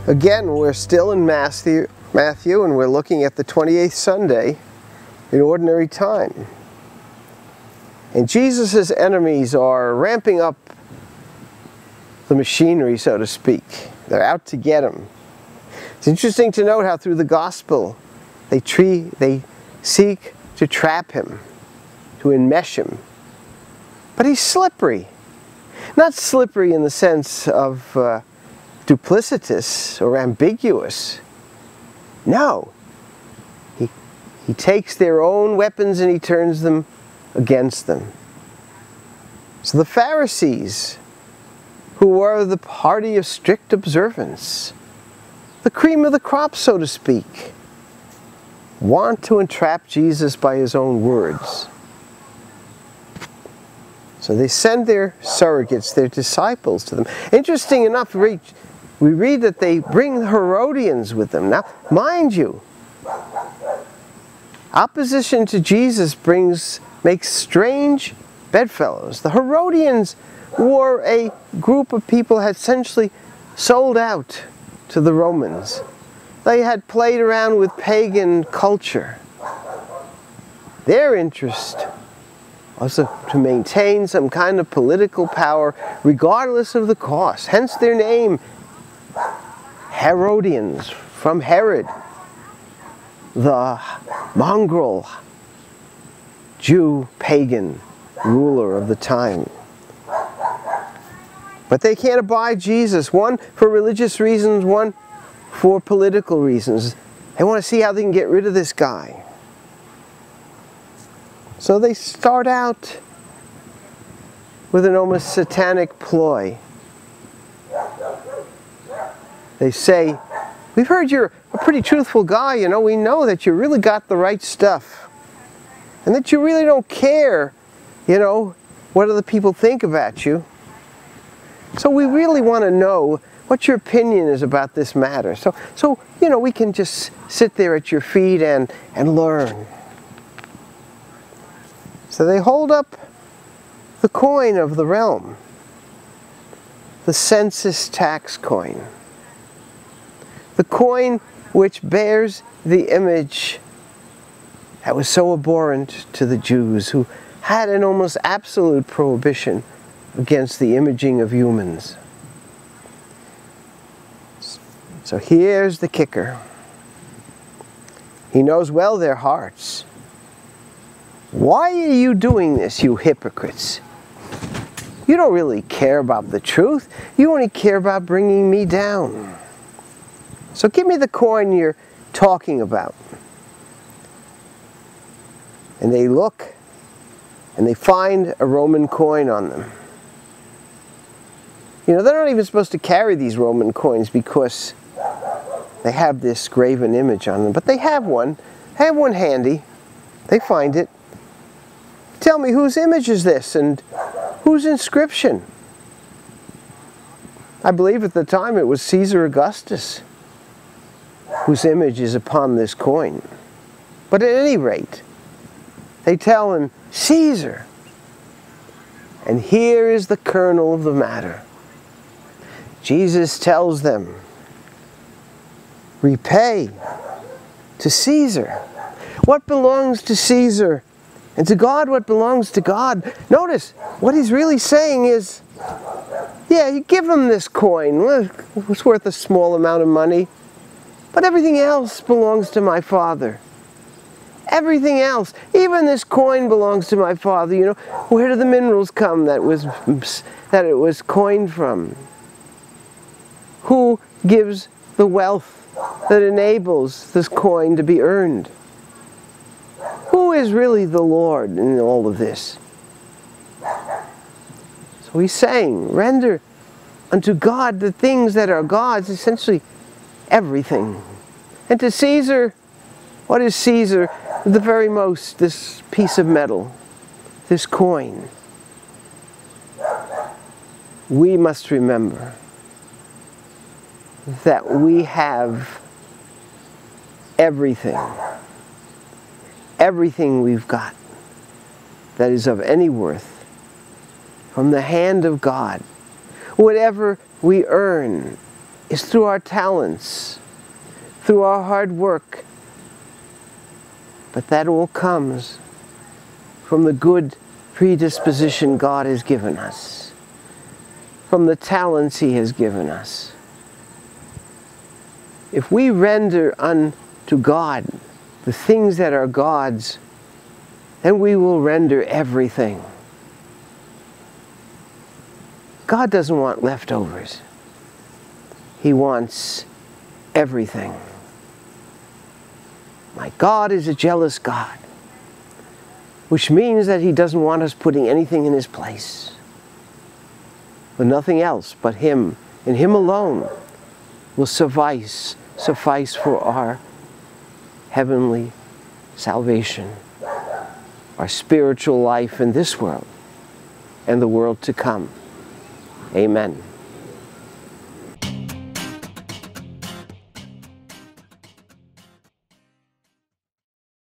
Again, we're still in Matthew, and we're looking at the 28th Sunday in Ordinary Time. And Jesus' enemies are ramping up the machinery, so to speak. They're out to get him. It's interesting to note how through the gospel they seek to trap him, to enmesh him. But he's slippery. Not slippery in the sense of duplicitous or ambiguous. No. He takes their own weapons and he turns them against them. So the Pharisees, who were the party of strict observance, the cream of the crop, so to speak, want to entrap Jesus by his own words. So they send their surrogates, their disciples, to them. Interesting enough, we read that they bring the Herodians with them. Now, mind you, opposition to Jesus makes strange bedfellows. The Herodians were a group of people had essentially sold out to the Romans. They had played around with pagan culture. Their interest was to maintain some kind of political power regardless of the cost. Hence their name, Herodians, from Herod, the mongrel Jew pagan ruler of the time. But they can't abide Jesus, one for religious reasons, one for political reasons. They want to see how they can get rid of this guy. So they start out with an almost satanic ploy. They say, "We've heard you're a pretty truthful guy, you know. We know that you really got the right stuff. And that you really don't care, you know, what other people think about you. So we really want to know what your opinion is about this matter. So you know, we can just sit there at your feet and learn." So they hold up the coin of the realm, the census tax coin, the coin which bears the image that was so abhorrent to the Jews, who had an almost absolute prohibition against the imaging of humans. So here's the kicker. He knows well their hearts. "Why are you doing this, you hypocrites? You don't really care about the truth. You only care about bringing me down. So give me the coin you're talking about." And they look, and they find a Roman coin on them. You know, they're not even supposed to carry these Roman coins because they have this graven image on them. But they have one. They have one handy. They find it. "Tell me, whose image is this and whose inscription?" I believe at the time it was Caesar Augustus whose image is upon this coin. But at any rate, they tell him, "Caesar." And here is the kernel of the matter. Jesus tells them, "Repay to Caesar what belongs to Caesar, and to God what belongs to God." Notice, what he's really saying is, yeah, you give him this coin. Well, it's worth a small amount of money. But everything else belongs to my Father. Everything else, even this coin belongs to my Father. You know, where do the minerals come that it was coined from? Who gives the wealth that enables this coin to be earned? Who is really the Lord in all of this? So he's saying, render unto God the things that are God's, essentially everything. And to Caesar, what is Caesar? The very most, this piece of metal, this coin. We must remember that we have everything. Everything we've got that is of any worth from the hand of God. Whatever we earn is through our talents, through our hard work. But that all comes from the good predisposition God has given us, from the talents He has given us. If we render unto God the things that are God's, then we will render everything. God doesn't want leftovers. He wants everything. My God is a jealous God, which means that He doesn't want us putting anything in His place. But nothing else but Him, and Him alone, will suffice for our heavenly salvation, our spiritual life in this world and the world to come. Amen.